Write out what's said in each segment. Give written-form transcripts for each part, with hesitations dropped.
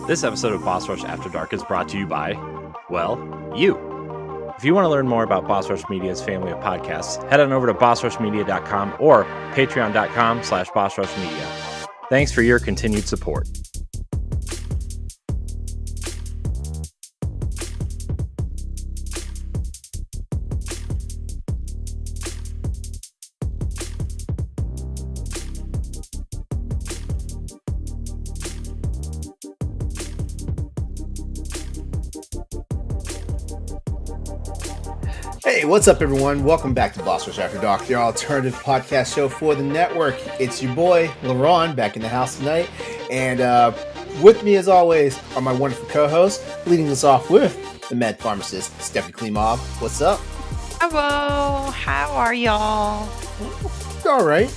This episode of Boss Rush After Dark is brought to you by, well, you. If you want to learn more about Boss Rush Media's family of podcasts, head on over to bossrushmedia.com or patreon.com/bossrushmedia. Thanks for your continued support. Hey, what's up, everyone? Welcome back to Boss Rush After Dark, your alternative podcast show for the network. It's your boy, LeRon, back in the house tonight. And with me, as always, are my wonderful co-hosts, leading us off with the med pharmacist, Stephanie Klimov. What's up? Hello, how are y'all? All right.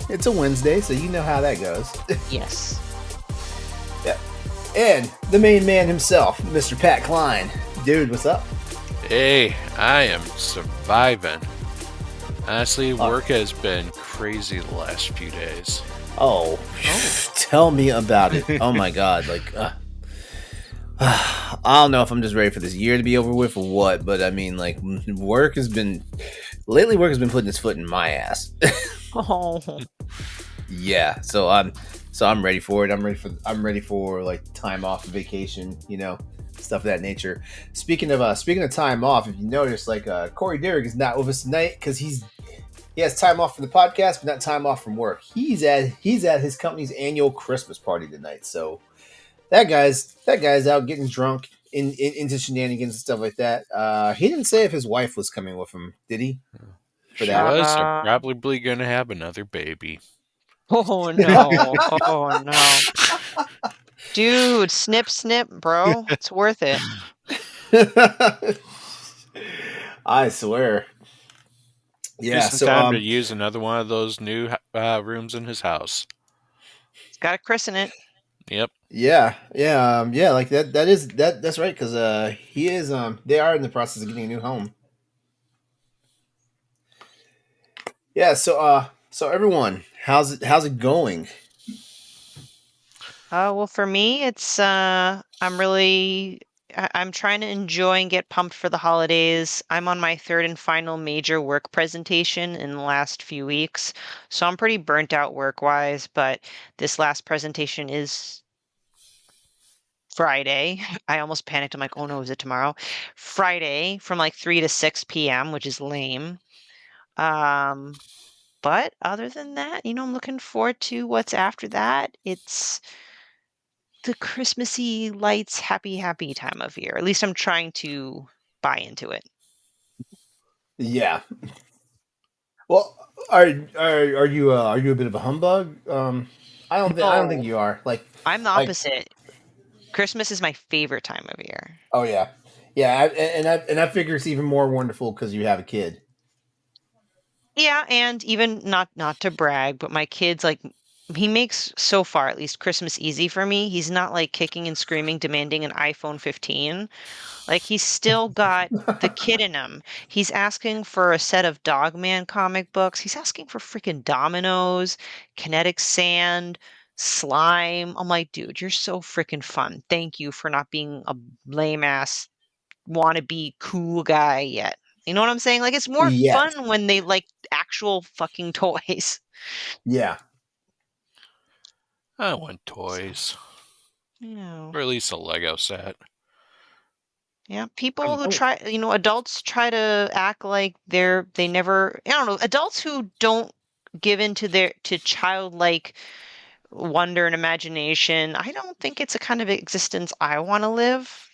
It's a Wednesday, so you know how that goes. Yes. Yeah. And the main man himself, Mr. Pat Klein. Dude, what's up? Hey, I am surviving. Honestly, work has been crazy the last few days. Oh, tell me about it. Oh my God. I don't know if I'm just ready for this year to be over with or what, but I mean, work has been putting its foot in my ass. Oh. Yeah. So I'm ready for it. I'm ready for like time off, vacation, stuff of that nature. Speaking of time off, if you notice, Corey Derrick is not with us tonight because he has time off from the podcast, but not time off from work. He's at his company's annual Christmas party tonight. So that guy's out getting drunk into shenanigans and stuff like that. He didn't say if his wife was coming with him, did he? She was probably going to have another baby. Oh no. Oh no. Dude, snip, bro. It's worth it. I swear. Yeah, Just in time to use another one of those new rooms in his house. It's got to christen it. Yep. Yeah. Like that's right, because he is. They are in the process of getting a new home. Yeah. So everyone, how's it going? Well, for me, it's I'm trying to enjoy and get pumped for the holidays. I'm on my third and final major work presentation in the last few weeks, so I'm pretty burnt out work-wise, but this last presentation is Friday. I almost panicked. I'm like, oh no, is it tomorrow? Friday from like 3 to 6 p.m., which is lame. But other than that, I'm looking forward to what's after that. It's the Christmassy lights, happy time of year. At least I'm trying to buy into it. Yeah. Well, are you a bit of a humbug? I don't think you are. I'm the opposite. Christmas is my favorite time of year. Oh yeah, I figure it's even more wonderful because you have a kid. Yeah, and even not to brag, but my kid's he makes, so far at least, Christmas easy for me. He's not like kicking and screaming demanding an iPhone 15. Like, he's still got the kid in him. He's asking for a set of Dogman comic books. He's asking for freaking dominoes, kinetic sand, slime. I'm like, dude, you're so freaking fun. Thank you for not being a lame ass wannabe cool guy yet. You know what I'm saying? Like, it's more fun when they like actual fucking toys. Yeah. I want toys. Or at least a Lego set. Yeah, people who try, adults try to act like they never, I don't know, adults who don't give into to childlike wonder and imagination. I don't think it's a kind of existence I want to live.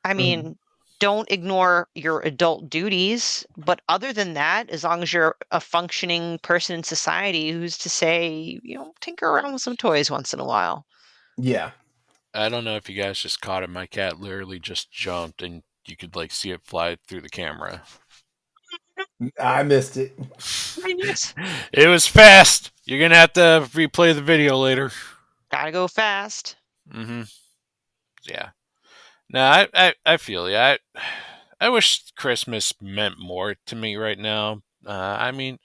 I mean, don't ignore your adult duties, but other than that, as long as you're a functioning person in society, who's to say, tinker around with some toys once in a while. Yeah. I don't know if you guys just caught it. My cat literally just jumped and you could see it fly through the camera. I missed it. It was fast. You're going to have to replay the video later. Gotta go fast. Mm-hmm. Yeah. No, I feel you. I wish Christmas meant more to me right now. I mean,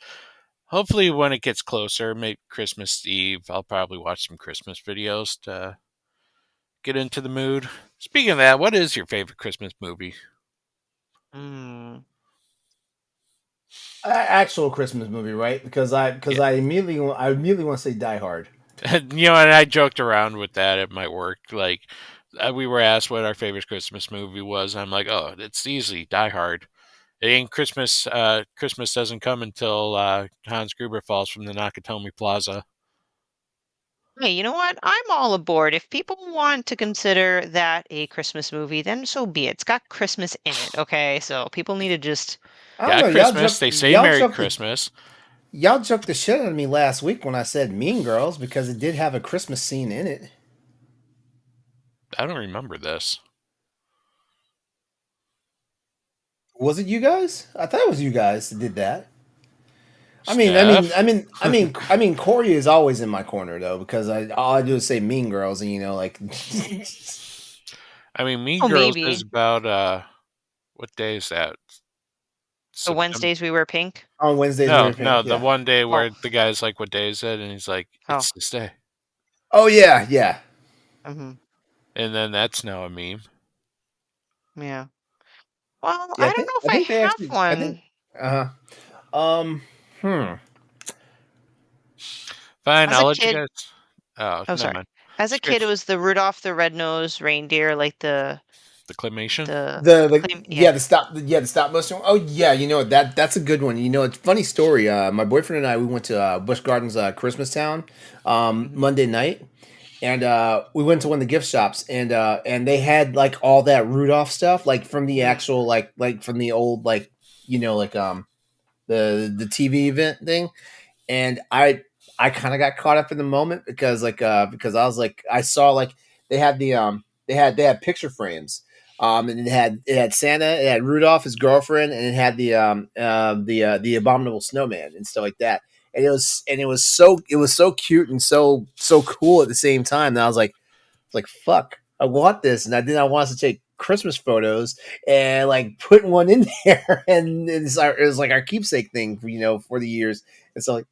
hopefully when it gets closer, maybe Christmas Eve, I'll probably watch some Christmas videos to get into the mood. Speaking of that, what is your favorite Christmas movie? Mm. Actual Christmas movie, right? Because Yeah. I immediately want to say Die Hard. And, and I joked around with that at my work. Like, we were asked what our favorite Christmas movie was. I'm like, oh, it's easy, Die Hard. It ain't Christmas. Christmas doesn't come until Hans Gruber falls from the Nakatomi Plaza. Hey, you know what? I'm all aboard. If people want to consider that a Christmas movie, then so be it. It's got Christmas in it, okay? So people need to just. I don't Yeah, know. Christmas. They say Merry Christmas. Y'all joked the shit out of me last week when I said Mean Girls because it did have a Christmas scene in it. I don't remember this. Was it you guys? I thought it was you guys that did that. Steph. Corey is always in my corner though because all I do is say Mean Girls, and like. I mean, Mean Oh, Girls is maybe. about what day is that? The September. Wednesdays we wear pink. On Wednesdays we No, were pink, no, the yeah. one day Oh, where the guy's like, "What day is it?" and he's like, oh. "It's this day," Oh yeah, yeah, Hmm. and then that's now a meme. Yeah. Well, yeah. I don't know if I I think they have actually. I think. one. Uh huh. Hmm. Fine, As a I'll let you kid, guys. Oh, oh, never sorry. mind. As a kid, it Sketch was the Rudolph the Red-Nosed Reindeer, like the the claymation. the The claim. yeah Yeah. the stop motion. Oh yeah, that's a good one. It's a funny story. My boyfriend and I we went to Busch Gardens Christmas Town Hmm. Monday night, and we went to one of the gift shops, and they had like all that Rudolph stuff like from the Mm. actual like from the old the TV event thing, and I kind of got caught up in the moment because I was like I saw like they had they had picture frames, and it had Santa, it had Rudolph, his girlfriend, and it had the abominable snowman and stuff like that, and it was so cute and so cool at the same time that I was like fuck, I want this, and I want us to take Christmas photos and like putting one in there, and it's like our keepsake thing for the years, and so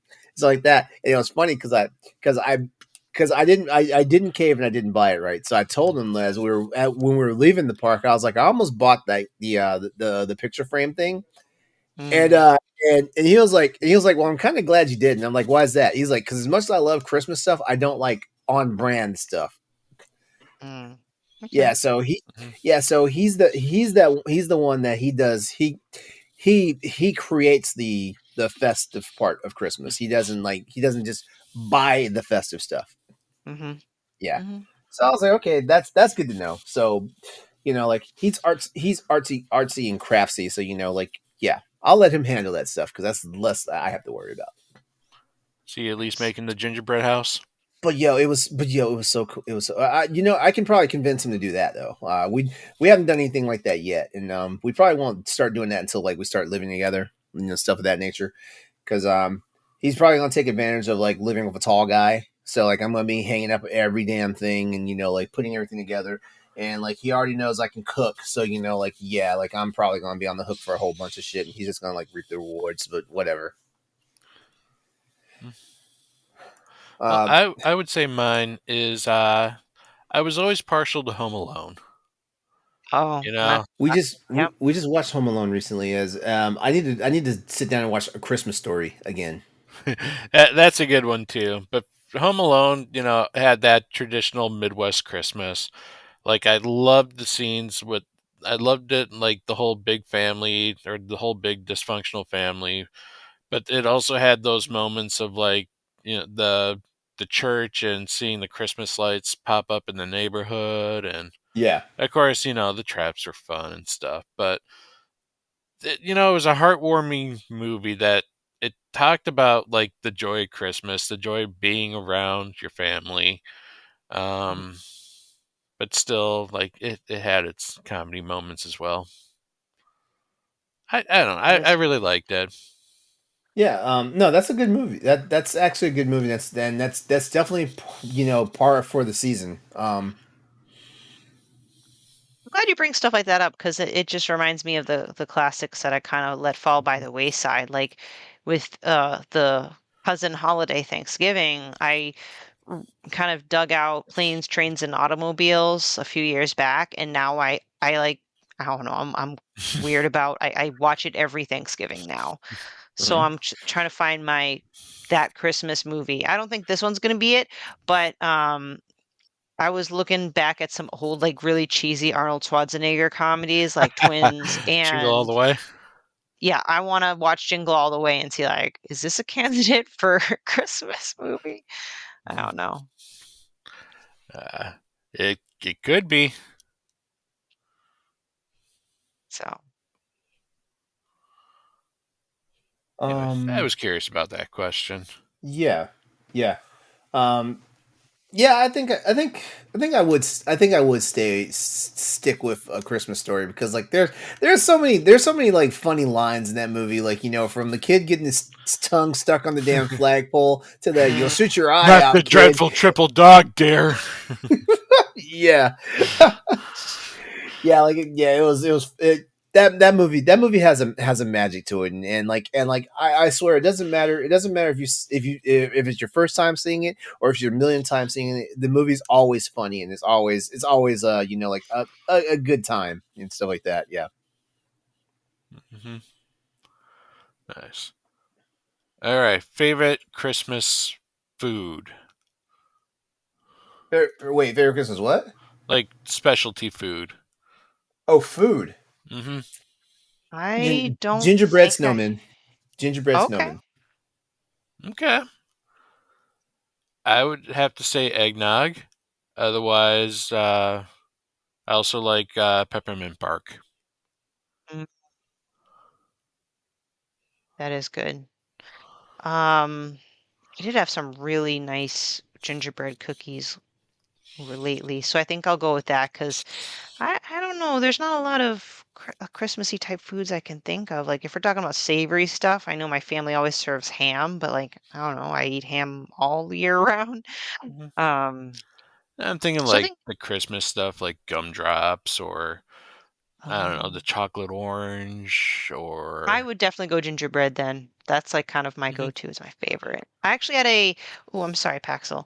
like that. And it was funny because I didn't cave and I didn't buy it right. So I told him as when we were leaving the park, I was like, I almost bought the picture frame thing, and Mm. uh and he was like, well, I'm kind of glad you did, and I'm like, why is that? He's like, because as much as I love Christmas stuff, I don't like on brand stuff. Mm. Okay. Yeah, so Mhm. he's the one that he does he creates the festive part of Christmas. He doesn't just buy the festive stuff. Mm-hmm. Yeah. Mm-hmm. So I was like, okay, that's good to know. So, like he's artsy and craftsy, so like yeah, I'll let him handle that stuff because that's less that I have to worry about. See, you at least Nice. making the gingerbread house. But it was so cool. It was so, I can probably convince him to do that though. We haven't done anything like that yet, and we probably won't start doing that until like we start living together, stuff of that nature. Because he's probably gonna take advantage of like living with a tall guy. So like I'm gonna be hanging up every damn thing, and like putting everything together. And like he already knows I can cook, so like yeah, like I'm probably gonna be on the hook for a whole bunch of shit, and he's just gonna like reap the rewards. But whatever. Hmm. Well, Uh, I would say mine is I was always partial to Home Alone. Oh, You my. know, We just Yep. we just watched Home Alone recently. As I need to sit down and watch A Christmas Story again. that's a good one too. But Home Alone, had that traditional Midwest Christmas. Like I loved the scenes with. I loved it, like the whole big family or the whole big dysfunctional family. But it also had those moments of like the church and seeing the Christmas lights pop up in the neighborhood, and Yeah, of course the traps are fun and stuff. But it was a heartwarming movie that it talked about like the joy of Christmas, the joy of being around your family. Um, but still, like it had its comedy moments as well. I don't know. I Yes. really liked it. yeah. No, that's a good movie. That's actually a good movie. That's definitely par for the season. I'm glad you bring stuff like that up because it just reminds me of the classics that I kind of let fall by the wayside. Like with the cousin holiday Thanksgiving, I kind of dug out Planes, Trains, and Automobiles a few years back, and now I like I don't know, I'm weird about I watch it every Thanksgiving now. So Mhm. I'm trying to find my that Christmas movie. I don't think this one's gonna be it, but I was looking back at some old, like really cheesy Arnold Schwarzenegger comedies like Twins, Jingle all the and way. yeah, I want to watch Jingle All the Way and see like, is this a candidate for a Christmas movie? I don't know. Uh, it could be. So Anyway, I Um, was curious about that question. yeah, yeah. Um, Yeah, I think I would stick with A Christmas Story because like there's so many like funny lines in that movie, like from the kid getting his tongue stuck on the damn flagpole to the "you'll shoot your eye Not the out, kid." dreadful triple dog dare. Yeah. Yeah, yeah, that movie has a magic to it, and I swear it doesn't matter if it's your first time seeing it or if you're a million times seeing it. The movie's always funny, and it's always like a good time and stuff like that. Yeah. hmm Nice. All right. Favorite Christmas food? Wait, favorite Christmas what? Like specialty food. Oh, food. hmm I don't Gingerbread think I. snowman. Gingerbread Okay. snowman. Okay. I would have to say eggnog. Otherwise, I also like peppermint bark. Mm, that is good. Um, I did have some really nice gingerbread cookies lately, so I think I'll go with that because I don't know. There's not a lot of Christmassy type foods I can think of. Like if we're talking about savory stuff, I know my family always serves ham, but like I don't know, I eat ham all year round. Mhm. Um, I'm thinking so I like think the Christmas stuff, like gumdrops or I don't know, the um, chocolate orange I or. would definitely go gingerbread then. That's like kind of my Mhm. go-to is my favorite. I actually had a, oh, I'm sorry, Paxel.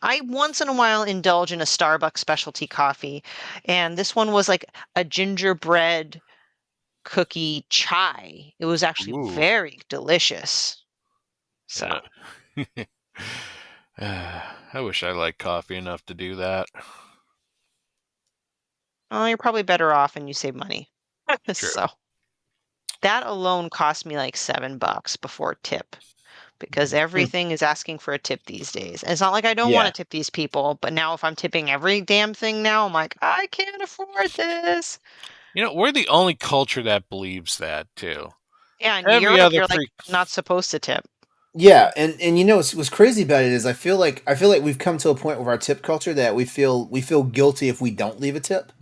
I once in a while indulge in a Starbucks specialty coffee, and this one was like a gingerbread cookie chai. It was actually Ooh. very delicious. So, Yeah. I wish I liked coffee enough to do that. well, you're probably better off and you save money. True. So, that alone cost me like $7 before tip because Hmm. everything is asking for a tip these days. And it's not like I don't want Yeah. to tip these people, but now if I'm tipping every damn thing now, I'm like, I can't afford this. We're the only culture that believes that too. Yeah, in Every Europe, other you're like freak. not supposed to tip. Yeah, and what's crazy about it is I feel like we've come to a point with our tip culture that we feel guilty if we don't leave a tip.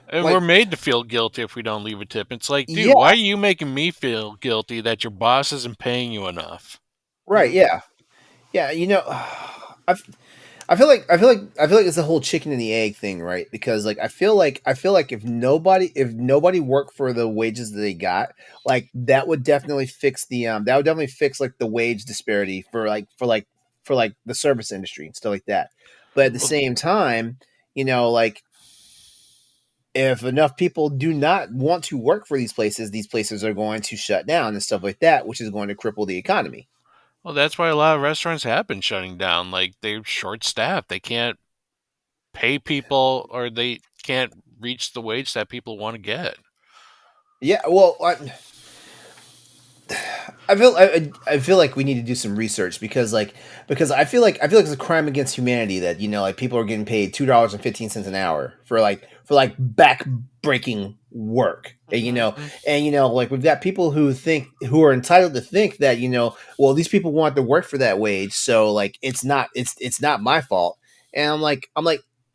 And we're Like, made to feel guilty if we don't leave a tip. It's like, dude, yeah, why are you making me feel guilty that your boss isn't paying you enough? right, yeah, yeah. I I feel like it's the whole chicken and the egg thing, right? Because like I feel like if nobody worked for the wages that they got, like that would definitely fix like the wage disparity for the service industry and stuff like that. But at the Well, same time, like if enough people do not want to work for these places are going to shut down and stuff like that, which is going to cripple the economy. well, that's why a lot of restaurants have been shutting down. Like they're short staffed. They can't pay people or they can't reach the wage that people want to get. Yeah, well, I feel like we need to do some research because I feel like it's a crime against humanity that like people are getting paid $2.15 an hour for back breaking work. And hmm like we've got people who are entitled to think that well, these people want to work for that wage, so like it's not my fault. And I'm like,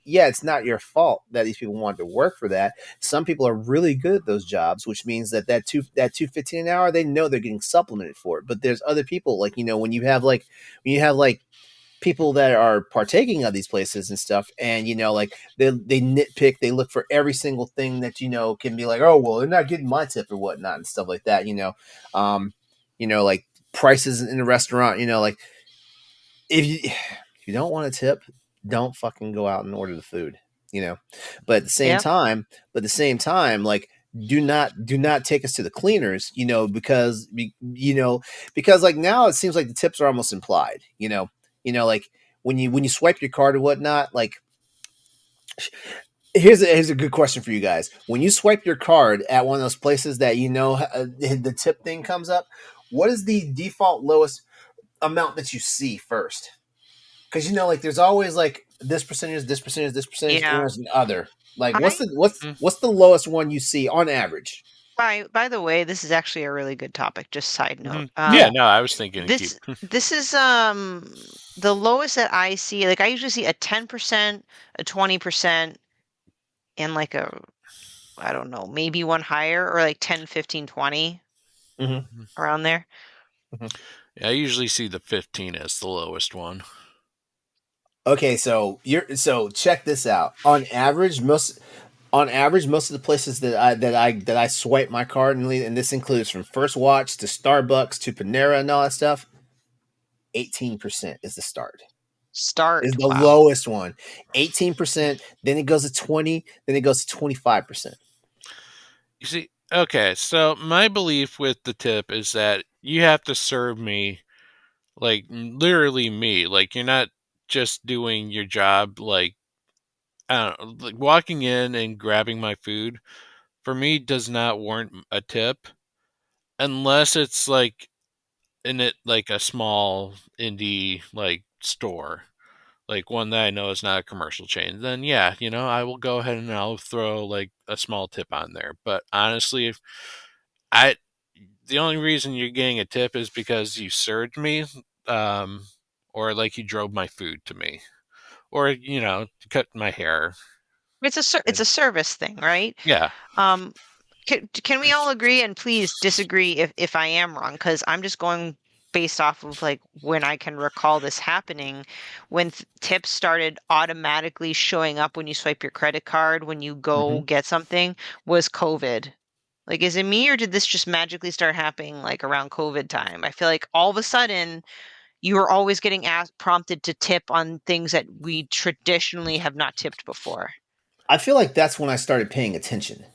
yeah, it's not your fault that these people want to work for that. Some people are really good at those jobs, which means that 2.15 an hour, they know they're getting supplemented for it. But there's other people, like when you have people that are partaking of these places and stuff, and like they nitpick, they look for every single thing that can be like, oh well, they're not getting my tip or whatnot and stuff like that. Like prices in the restaurant. Like if you If you don't want to tip, don't fucking go out and order the food, you know. But at the same Yep. time, like do not take us to the cleaners, because like now it seems like the tips are almost implied, like when you swipe your card or whatnot, like here's a good question for you guys. When you swipe your card at one of those places that the tip thing comes up, what is the default lowest amount that you see first? Because like there's always like this percentage, this percentage, this percentage, and Yeah. there's an other. Like what's I the what's Mm. what's the lowest one you see on average? by the way, this is actually a really good topic, just side note. Mhm. Yeah, Yeah. no, I was thinking to keep. This is the lowest that I see. Like I usually see a 10%, a 20%, and like a I don't know, maybe one higher or like 10, 15, 20 Hmm. Mhm. around there. Hmm. Yeah, I usually see the 15 as the lowest one. Okay, so check this out. On average, most of the places that I swipe my card, and this includes from First Watch to Starbucks to Panera and all that stuff. 18% is the start. Is Start. the Wow. lowest one. 18%, then it goes to 20, then it goes to 25%. You see, okay, so my belief with the tip is that you have to serve me, like literally me. Like you're not just doing your job, like I don't know, like walking in and grabbing my food for me does not warrant a tip unless it's like in it like a small indie like store, like one that I know is not a commercial chain. Then yeah, I will go ahead and I'll throw like a small tip on there. But honestly, if I the only reason you're getting a tip is because you served me, um, or like you drove my food to me, or cut my hair. It's And a service thing, right? yeah, Um, can we all agree and please disagree if I am wrong? Because I'm just going based off of like when I can recall this happening, when tips started automatically showing up when you swipe your credit card when you go Hmm. get something was COVID. Like, is it me or did this just magically start happening like around COVID time? I feel like all of a sudden you are always getting asked prompted to tip on things that we traditionally have not tipped before. I feel like that's when I started paying attention.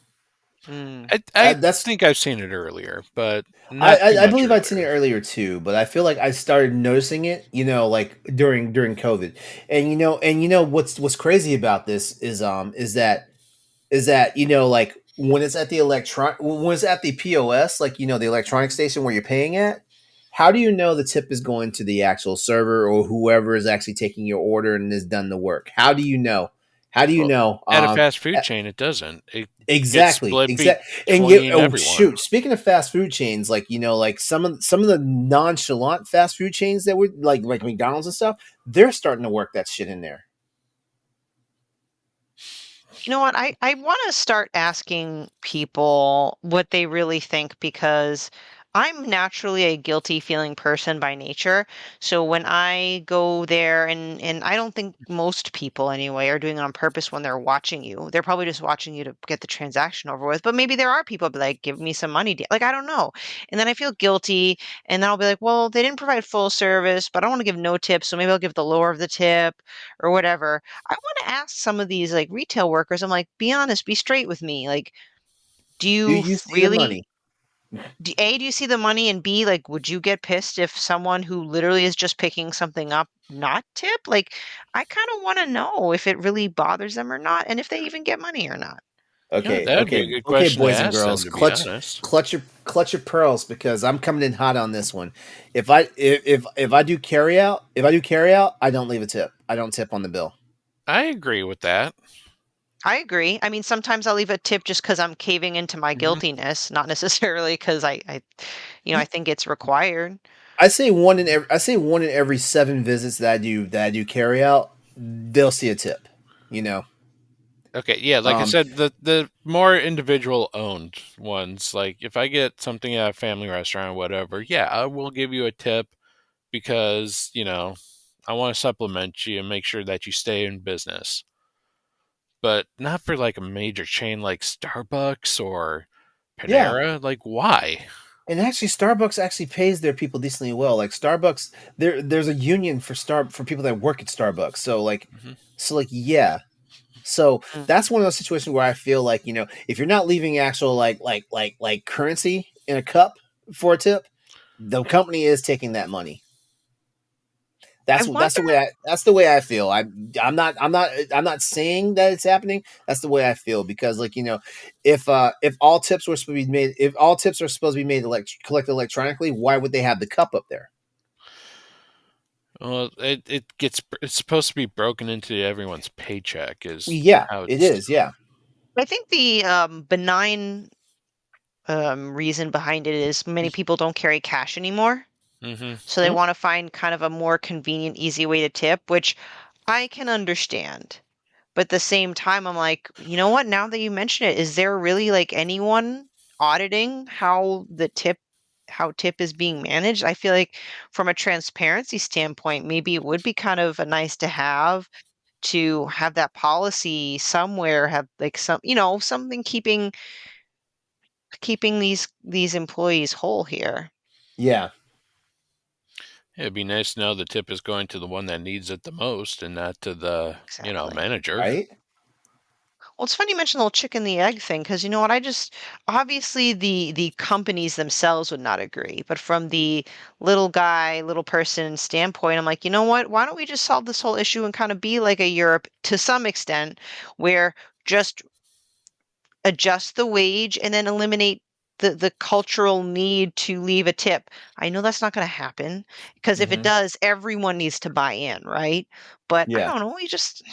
Mm. I That's think I've seen it earlier, but I, not too I I much believe I'd seen it earlier. earlier too, but I feel like I started noticing it, like during COVID. And what's crazy about this is that like when it's at the POS, like the electronic station where you're paying at, how do you know the tip is going to the actual server or whoever is actually taking your order and has done the work? How do you know? How do you Well, know? at a fast food chain, it doesn't. It gets Exactly, split and you between oh everyone. shoot. Speaking of fast food chains, like like some of the nonchalant fast food chains that were like McDonald's and stuff, they're starting to work that shit in there. You know what? I want to start asking people what they really think because I'm naturally a guilty feeling person by nature. So when I go there and I don't think most people anyway are doing it on purpose when they're watching you. They're probably just watching you to get the transaction over with. But maybe there are people be like, give me some money. Like I don't know. And then I feel guilty and then I'll be like, well, they didn't provide full service, but I don't want to give no tips, so maybe I'll give the lower of the tip or whatever. I wanna ask some of these, like, retail workers, I'm like, "Be honest, be straight with me, like, do Do you you f see the really money? do you see the money, and B, like, would you get pissed if someone who literally is just picking something up not tip?" Like, I kinda wanna know if it really bothers them or not, and if they even get money or not. Yeah, Okay, that would be okay, a good okay, question to boys and ask them, girls, to be clutch, honest. clutch your pearls because I'm coming in hot on this one. If I do carry out, I don't leave a tip. I don't tip on the bill. I agree with that. I agree. I mean, sometimes I'll leave a tip just because 'cause I'm caving into my Hmm. guiltiness, not necessarily 'cause I Ye- think it's required. I say one in every 7 visits that I do carry out, they'll see a tip. You know, Okay, yeah, like I um, said, the more individual owned ones, like if I get something at a family restaurant or whatever, yeah, I will give you a tip because, I want to supplement you and make sure that you stay in business. But not for like a major chain like Starbucks or yeah. Panera. Like, why? And actually, Starbucks actually pays their people decently well. Like Starbucks, there's a union for people that work at Starbucks. Mhm. So like yeah. So Mm. that's one of those situations where I feel like, if you're not leaving actual currency in a cup for a tip, the company is taking that money. I That's the wonder. way I feel. I'm not saying that it's happening. That's the way I feel because if all tips were supposed to be made if all tips are supposed to be made collected electronically, why would they have the cup up there? Well, it's supposed to be broken into everyone's paycheck is Yeah, how it it's. is. Yeah. I think the benign reason behind it is many people don't carry cash anymore. Hmm. So they want to find kind of a more convenient, easy way to tip, which I can understand. But at the same time, I'm like, you know what? Now that you mention it, is there really like anyone auditing how tip is being managed? I feel like from a transparency standpoint, maybe it would be kind of a nice to have that policy somewhere, have like something keeping these employees whole here. Yeah. It'd be nice to know the tip is going to the one that needs it the most and not to the, Exactly. manager. Right. Well, it's funny you mentioned the whole chicken the egg thing because you know what? I just obviously the companies themselves would not agree, but from the little guy, little person standpoint, I'm like, you know what? Why don't we just solve this whole issue and kind of be like a Europe to some extent, where just adjust the wage and then eliminate the cultural need to leave a tip. I know that's not going to happen because if it Hmm. does, everyone needs to buy in, right? But I Yeah. don't know. We just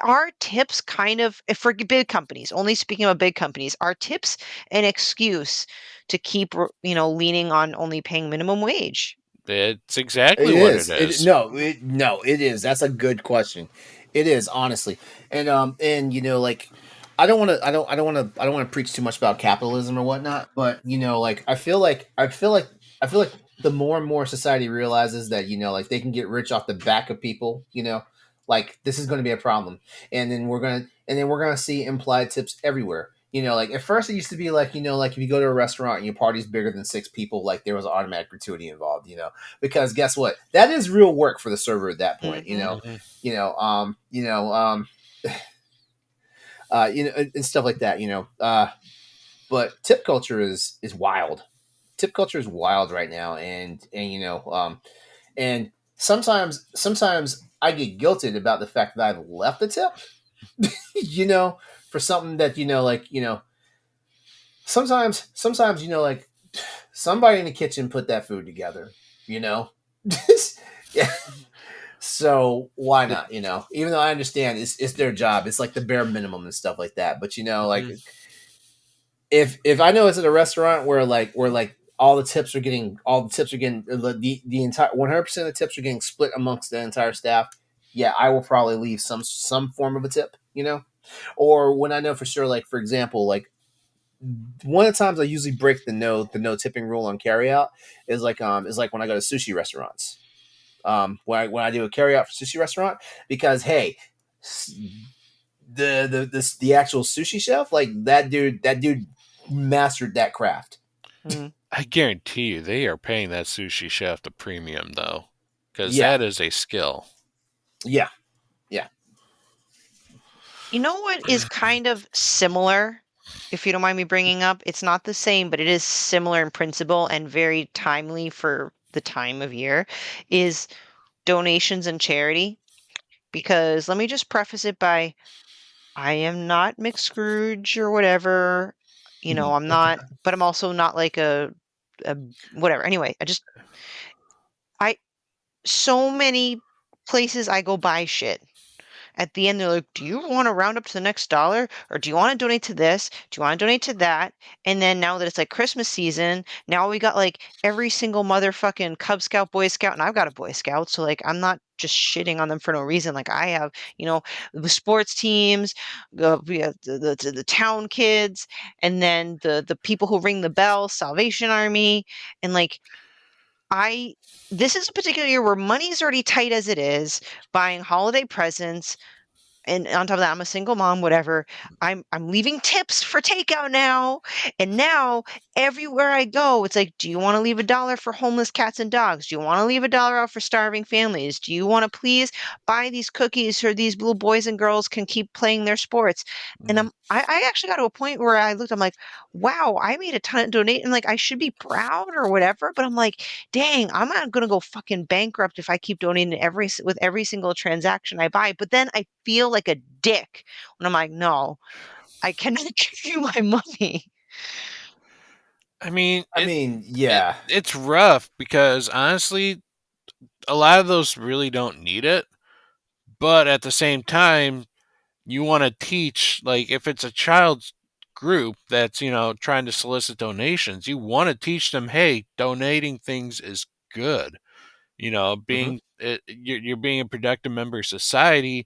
are tips kind of if for big companies, only speaking about big companies, are tips an excuse to keep leaning on only paying minimum wage? It's exactly It what it is. is. No, it is. That's a good question. It is honestly, and I don't want to preach too much about capitalism or whatnot, but I feel like the more and more society realizes that they can get rich off the back of people, like this is going to be a problem, and then we're gonna see implied tips everywhere. Like at first it used to be like like if you go to a restaurant and your party's bigger than six people, like there was automatic gratuity involved. Because guess what? That is real work for the server at that point. Hmm. Hmm. You know, you know, and stuff like that. But tip culture is wild. Tip culture is wild right now, and sometimes I get guilted about the fact that I've left a tip. you know, for something that sometimes somebody in the kitchen put that food together. You know. Yeah. So why not? Even though I understand it's their job, it's like the bare minimum and stuff like that. But Hmm. if I know it's at a restaurant where all the tips are getting the entire 100% of the tips are getting split amongst the entire staff. Yeah, I will probably leave some form of a tip. Or when I know for sure, like for example, like one of the times I usually break the no tipping rule on carryout is like when I go to sushi restaurants when I do a carry out for sushi restaurant because hey, the actual sushi chef like that dude mastered that craft. Mm. I guarantee you they are paying that sushi chef the premium, though, because Yeah, that is a skill. yeah, yeah. You know what is kind of similar, if you don't mind me bringing up? It's not the same, but it is similar in principle and very timely for the time of year, is donations and charity. Because let me just preface it by I am not Mick Scrooge or whatever. I'm not, but I'm also not like a whatever. Anyway, I so many places I go buy shit. At the end, they're like, "Do you want to round up to the next dollar, or do you want to donate to this? Do you want to donate to that?" And then now that it's like Christmas season, now we got like every single motherfucking Cub Scout, Boy Scout, and I've got a Boy Scout, so like I'm not just shitting on them for no reason. Like I have, the sports teams, we have the town kids, and then the people who ring the bell, Salvation Army, and like I. This is a particular year where money's already tight as it is, buying holiday presents, and on top of that, I'm a single mom, whatever. I'm leaving tips for takeout now. And now everywhere I go, it's like, do you want to leave $1 for homeless cats and dogs? Do you want to leave $1 out for starving families? Do you want to please buy these cookies so these little boys and girls can keep playing their sports? And Mhm. I actually got to a point where I looked, I'm like, wow, I made a ton of donate and like I should be proud or whatever, but I'm like, dang, I'm not gonna go fucking bankrupt if I keep donating with every single transaction I buy. But then I feel like a dick when I'm like, no, I cannot give you my money. I mean, I mean, yeah. it's rough because honestly, a lot of those really don't need it. But at the same time, you want to teach, like, if it's a child's group that's, trying to solicit donations, you want to teach them, hey, donating things is good. Hmm. You're being a productive member of society,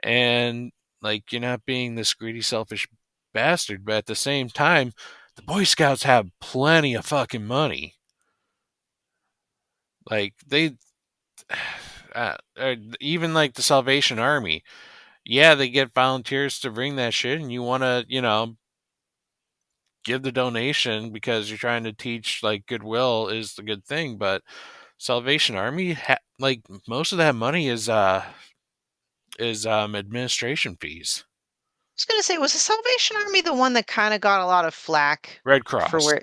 and like you're not being this greedy, selfish bastard. But at the same time, the Boy Scouts have plenty of fucking money. Like they, even like the Salvation Army. Yeah, they get volunteers to bring that shit, and you want to, give the donation because you're trying to teach like goodwill is the good thing. But Salvation Army, like most of that money is administration fees. I was gonna say, was the Salvation Army the one that kind of got a lot of flack Red for Cross. where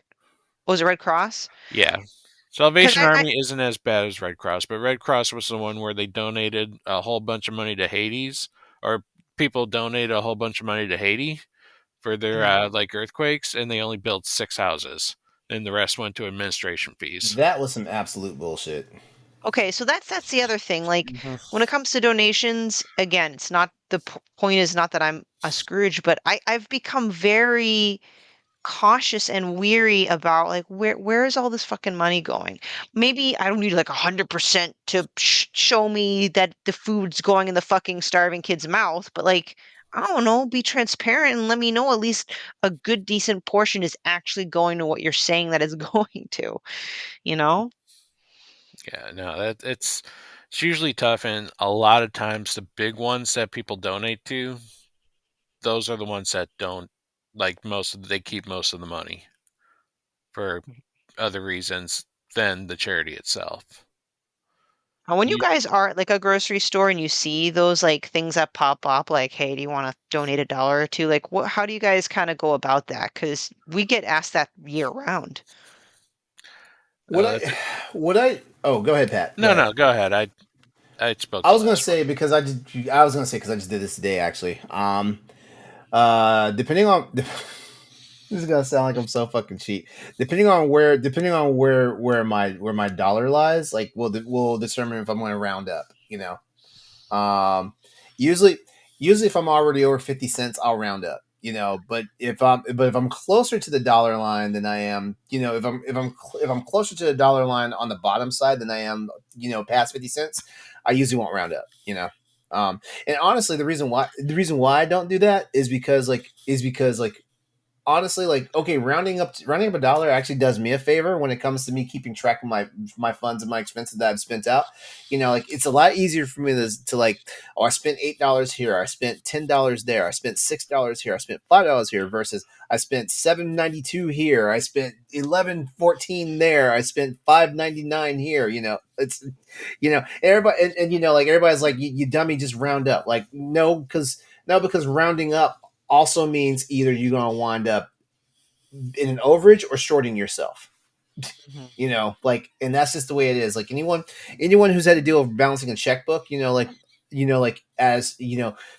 was it Red Cross? Yeah. Because Salvation I Army isn't as bad as Red Cross, but Red Cross was the one where they donated a whole bunch of money to Hades, or people donated a whole bunch of money to Haiti for their Mhm. like earthquakes, and they only built 6 houses, and the rest went to administration fees. That was some absolute bullshit. Okay, so that's the other thing. Like Mhm. when it comes to donations, again, it's not point is not that I'm a Scrooge, but I've become very cautious and weary about like where is all this fucking money going? Maybe I don't need like 100% to show me that the food's going in the fucking starving kid's mouth, but like I don't know, be transparent and let me know at least a good decent portion is actually going to what you're saying that it's going to, you know? Yeah, no, it's usually tough, and a lot of times the big ones that people donate to, those are the ones that don't like they keep most of the money for other reasons than the charity itself. And when you You, guys are at like a grocery store and you see those like things that pop up, like, hey, do you want to donate $1 or two? Like, how do you guys kind of go about that? Because we get asked that year round. What that's I, what I, oh, go ahead, Pat. Go No, ahead. no, go ahead. I spoke I the was gonna last one. say because I was gonna say because I just did this today actually. Depending on this is gonna sound like I'm so fucking cheap. Depending on where my dollar lies, like will determine if I'm going to round up. Um, usually usually if I'm already over 50 cents, I'll round up. But if I'm closer to the dollar line than I am, if I'm closer to the dollar line on the bottom side than I am, past 50 cents, I usually won't round up. And honestly, the reason why I don't do that is because honestly, like, okay, rounding up $1 actually does me a favor when it comes to me keeping track of my funds and my expenses that I've spent out. Like, it's a lot easier for me to like, oh, I spent $8 here, I spent $10 there, I spent $6 here, I spent $5 here, versus I spent $7.92 here, I spent $11.14 there, I spent $5.99 here. Everybody, and like, everybody's like, you dummy, just round up. Like, no, because rounding up also means either you're going to wind up in an overage or shorting yourself. Mhm. Like, and that's just the way it is. Like, anyone who's had to deal with balancing a checkbook, like, as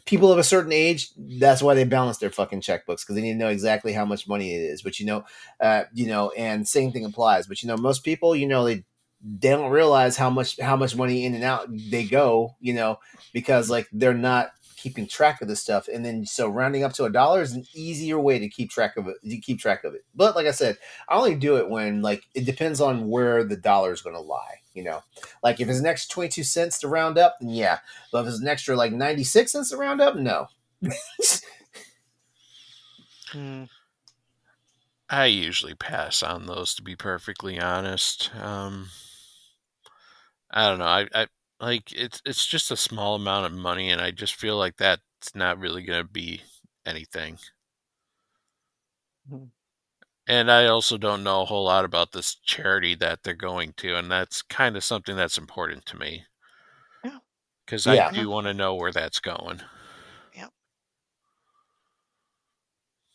people of a certain age, that's why they balance their fucking checkbooks, because they need to know exactly how much money it is. But and same thing applies. But most people, they don't realize how much money in and out they go, because like they're not keeping track of this stuff. And then so rounding up to $1 is an easier way to keep track of it. But like I said, I only do it when, like, it depends on where the dollar is going to lie. Like, if it's an extra 22 cents to round up, then yeah. But if it's an extra like 96 cents to round up, no. Mm. I usually pass on those, to be perfectly honest. I don't know. I like it's just a small amount of money, and I just feel like that it's not really going to be anything. Mhm. And I also don't know a whole lot about this charity that they're going to, and that's kind of something that's important to me Yeah. because I Yeah. No. do want to know where that's going. Yeah.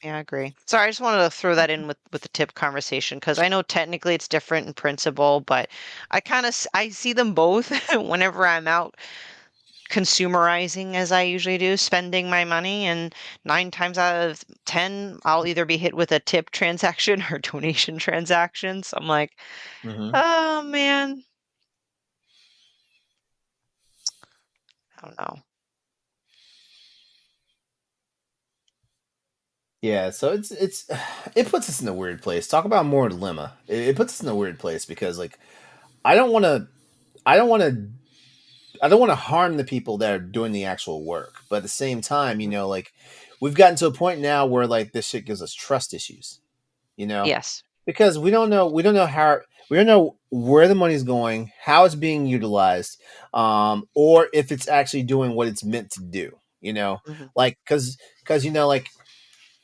Yeah, I agree. Sorry, I just wanted to throw that in with the tip conversation because I know technically it's different in principle, but I see them both whenever I'm out consumerizing as I usually do, spending my money, and 9 times out of 10, I'll either be hit with a tip transaction or donation transaction. So I'm like, Hmm. oh man, I don't know. Yeah, so it's it puts us in a weird place. Talk about more dilemma. It puts us in a weird place because like I don't want to I don't want to I don't want to harm the people that are doing the actual work, but at the same time, Mhm. like we've gotten to a point now where like this shit gives us trust issues, you know, Yes. because we don't know where the money's going, how it's being utilized, or if it's actually doing what it's meant to do, Mhm. like because like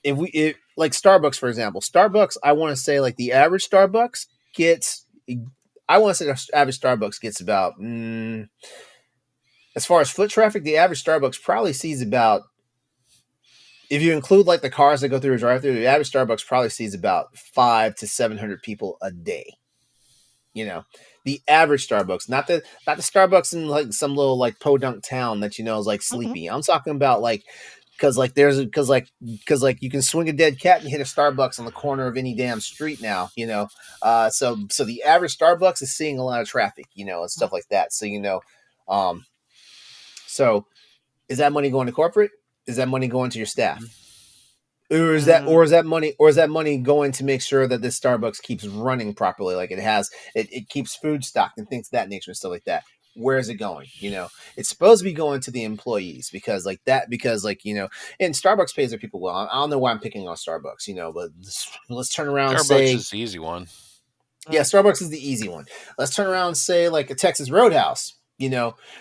if like Starbucks, for example, Starbucks, I want to say like the average Starbucks gets, I want to say the average Starbucks gets about, as far as foot traffic, the average Starbucks probably sees about, if you include like the cars that go through a drive-through, the average Starbucks probably sees about 500 to 700 people a day. You know, the average Starbucks, not the Starbucks in like some little like podunk town that is like Mhm. sleepy. I'm talking about like because you can swing a dead cat and hit a Starbucks on the corner of any damn street now. So the average Starbucks is seeing a lot of traffic, and stuff like that. So um, so is that money going to corporate? Is that money going to your staff? Mhm. Mm. Or is that money going to make sure that this Starbucks keeps running properly, like it keeps food stocked and things of that nature and stuff like that? Where is it going? It's supposed to be going to the employees because and Starbucks pays their people well. I don't know why I'm picking on Starbucks, but let's turn around and Starbucks say, is the easy one. yeah, Mm. Starbucks is the easy one. Let's turn around and say like a Texas Roadhouse,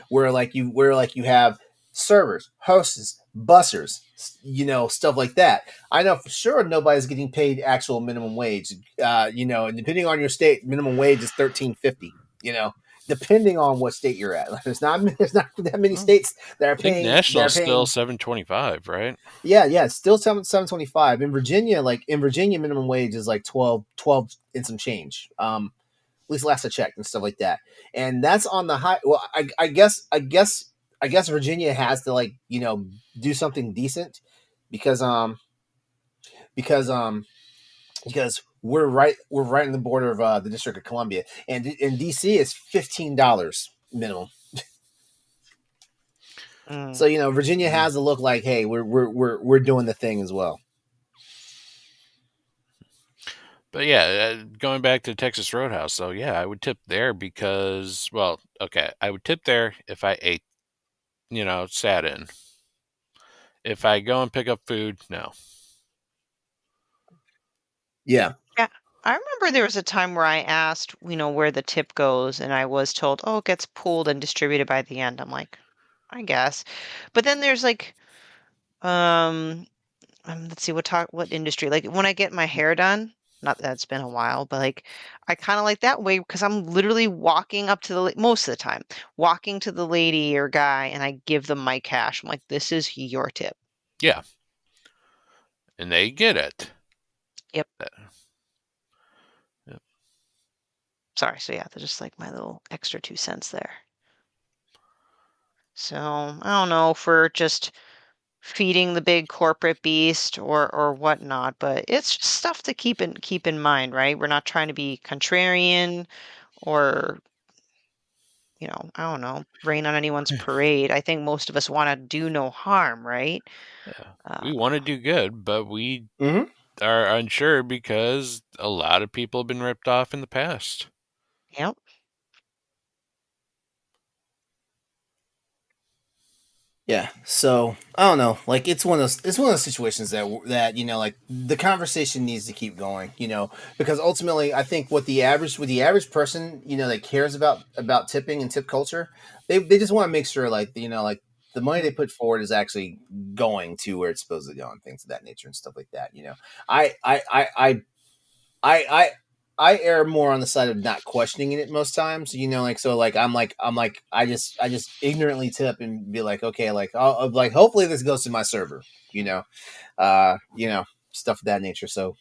where you have servers, hostess, bussers, stuff like that. I know for sure nobody's getting paid actual minimum wage. And depending on your state, minimum wage is $13.50. Depending on what state you're at, there's not that many Mm. states that are I think paying that national are is still paying. 7.25, right? Yeah, it's still 7.25 in Virginia. Like in Virginia, minimum wage is like 12 and some change. At least last I checked and stuff like that. And that's on the high. Well, I guess Virginia has to like do something decent because because um because we're right in the border of the District of Columbia, and in DC is $15 minimum. Mm. So Virginia Mm. has to look like, hey, we're doing the thing as well. But yeah, going back to Texas Roadhouse, so yeah, I would tip there because, well, okay, I would tip there if I ate, sat in. If I go and pick up food, no. Yeah. Yeah. I remember there was a time where I asked, where the tip goes, and I was told, oh, it gets pooled and distributed by the end. I'm like, I guess. But then there's like, um, let's see, what industry? Like when I get my hair done, not that it's been a while, but like I kind of like that way because I'm literally walking up to most of the time, walking to the lady or guy, and I give them my cash. I'm like, this is your tip. Yeah, and they get it. Yep. Uh, yeah. Sorry. So yeah, that's just like my little extra 2 cents there. So I don't know for just feeding the big corporate beast or whatnot, but it's just stuff to keep in mind, right? We're not trying to be contrarian or I don't know, rain on anyone's parade. I think most of us want to do no harm, right? Yeah. Uh, We want to do good, but we Mm-hmm. are unsure because a lot of people have been ripped off in the past. yep. Yeah, so I don't know. Like it's one of those situations that like the conversation needs to keep going. Because ultimately, I think what the average person that cares about tipping and tip culture, they just want to make sure like the money they put forward is actually going to where it's supposed to go and things of that nature and stuff like that. I I err more on the side of not questioning it most times. I just ignorantly tip and be like, okay, I'll like hopefully this goes to my server. You know, stuff of that nature. So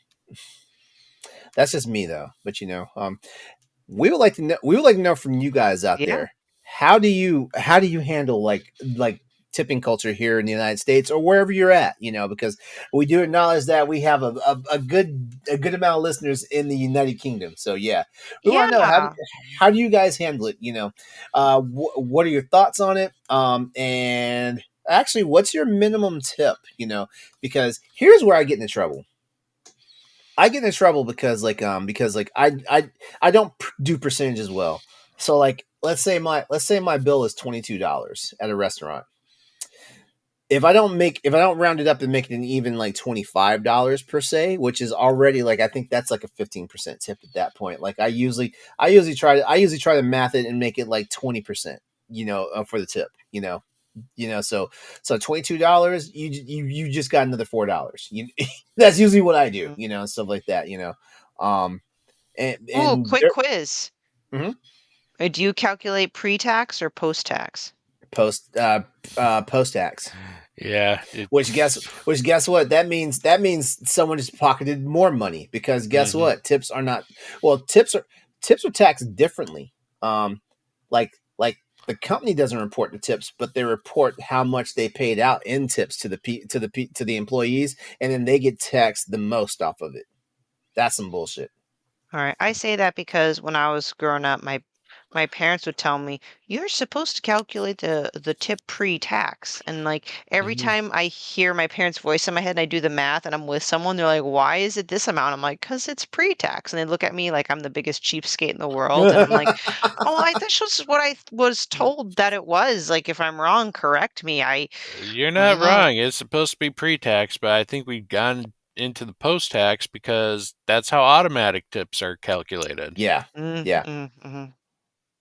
that's just me though. But we would like to know from you guys out Yeah. there, how do you handle like tipping culture here in the United States or wherever you're at, because we do acknowledge that we have a good amount of listeners in the United Kingdom. So yeah, we want to know Yeah. how do you guys handle it, what are your thoughts on it, and actually what's your minimum tip, because here's where I get into trouble. I get into trouble because I don't do percentages well. So like let's say my bill is $22 at a restaurant. If I don't round it up and make it an even like $25 per se, which is already like I think that's like a 15% tip at that point. Like I usually try to math it and make it like 20%, for the tip, so $22, you just got another $4. That's usually what I do, and stuff like that, um Oh, and quick quiz. Mhm. Do you calculate pre-tax or post-tax? post tax. Yeah. Which guess what? That means someone just pocketed more money, because guess Mhm. what? Tips are not well. Tips are taxed differently. Like the company doesn't report the tips, but they report how much they paid out in tips to the employees, and then they get taxed the most off of it. That's some bullshit. All right. I say that because when I was growing up, my parents would tell me, "You're supposed to calculate the tip pre-tax." And like every Mhm. time I hear my parents' voice in my head and I do the math and I'm with someone, they're like, "Why is it this amount?" I'm like, "'Cause it's pre-tax." And they look at me like I'm the biggest cheapskate in the world. And I'm like, "Oh, that's just what I was told that it was. Like if I'm wrong, correct me." You're I not don't know. wrong. It's supposed to be pre-tax, but I think we've gone into the post-tax because that's how automatic tips are calculated. Yeah, yeah. Mm-hmm.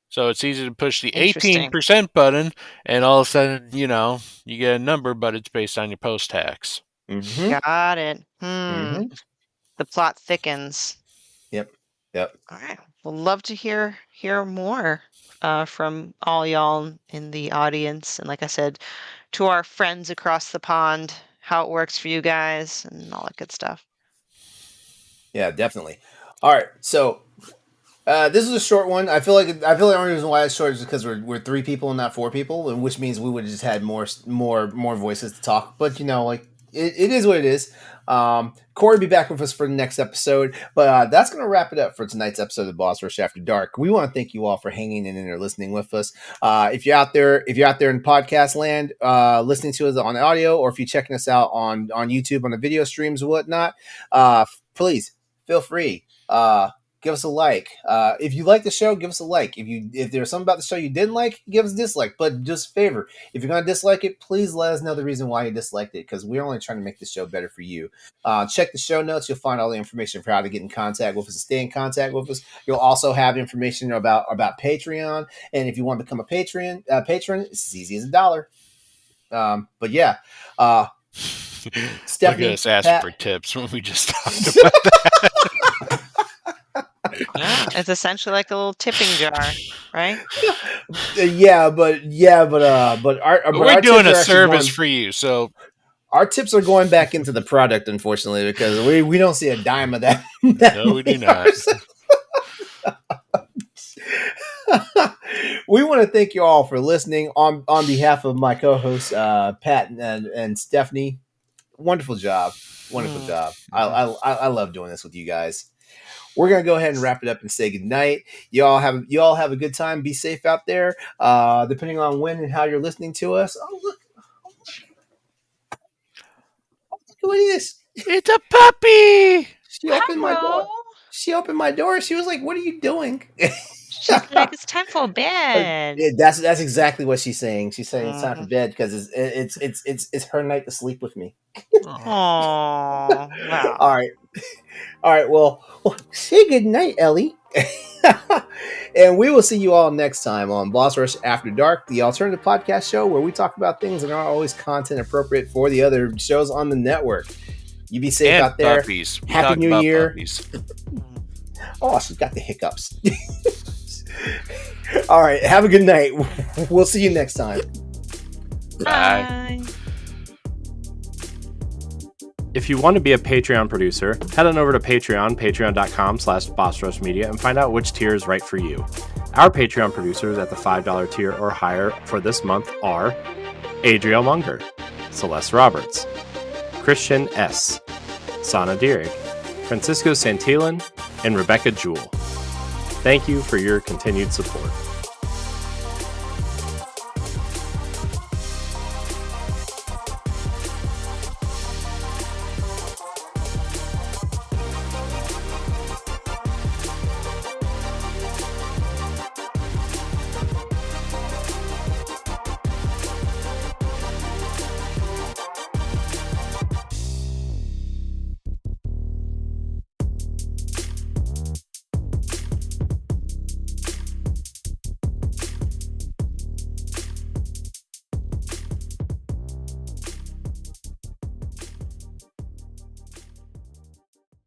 So it's easy to push the Interesting. 18% button, and all of a sudden, you get a number, but it's based on your post-tax. Mm-hmm. Got it. Mm-hmm. The plot thickens. Yep. Yep. All right. We'll love to hear more from all y'all in the audience. And like I said, to our friends across the pond, how it works for you guys and all that good stuff. Yeah, definitely. All right, so this is a short one. I feel like the only reason why it's short is because we're three people and not four people, and which means we would have just had more voices to talk. But it is what it is. Corey will be back with us for the next episode, but that's going to wrap it up for tonight's episode of Boss Rush After Dark. We want to thank you all for hanging in and listening with us. If you're out there in podcast land, listening to us on audio, or if you're checking us out on YouTube on the video streams and whatnot, please feel free. Give us a like. If you like the show, give us a like. If there's something about the show you didn't like, give us a dislike. But just a favor, if you're gonna dislike it, please let us know the reason why you disliked it, because we're only trying to make the show better for you. Check the show notes. You'll find all the information for how to get in contact with us and stay in contact with us. You'll also have information about Patreon, and if you want to become a patron, it's as easy as $1. But yeah, Look at Stephanie, us asking Pat, for tips when we just talked about that. Yeah, it's essentially like a little tipping jar, right? but We're our doing tips a are actually service going. for you, so Our tips are going back into the product, unfortunately, because we don't see a dime of that. no, we do not. We want to thank you all for listening on behalf of my co-hosts Pat and Stephanie. Wonderful job, wonderful Mm. job. I love doing this with you guys. We're gonna go ahead and wrap it up and say goodnight. You all have a good time. Be safe out there. Depending on when and how you're listening to us. Oh look, what is this? It's a puppy. She opened my Hello. door. She opened my door. She was like, "What are you doing?" She's like, it's time for bed. That's exactly what she's saying. She's saying it's time for Mhm. bed because it's her night to sleep with me. Oh, All wow. right, all right. Well, say good night, Ellie. And we will see you all next time on Boss Rush After Dark, the alternative podcast show where we talk about things that aren't always content appropriate for the other shows on the network. You be safe And out there. puppies. We Happy talk New about Year. Puppies. Oh, she's got the hiccups. All right. Have a good night. We'll see you next time. Bye. If you want to be a Patreon producer, head on over to patreon.com/BossRushMedia, and find out which tier is right for you. Our Patreon producers at the $5 tier or higher for this month are Adriel Munger, Celeste Roberts, Christian S., Sana Dierig, Francisco Santillan, and Rebecca Jewell. Thank you for your continued support.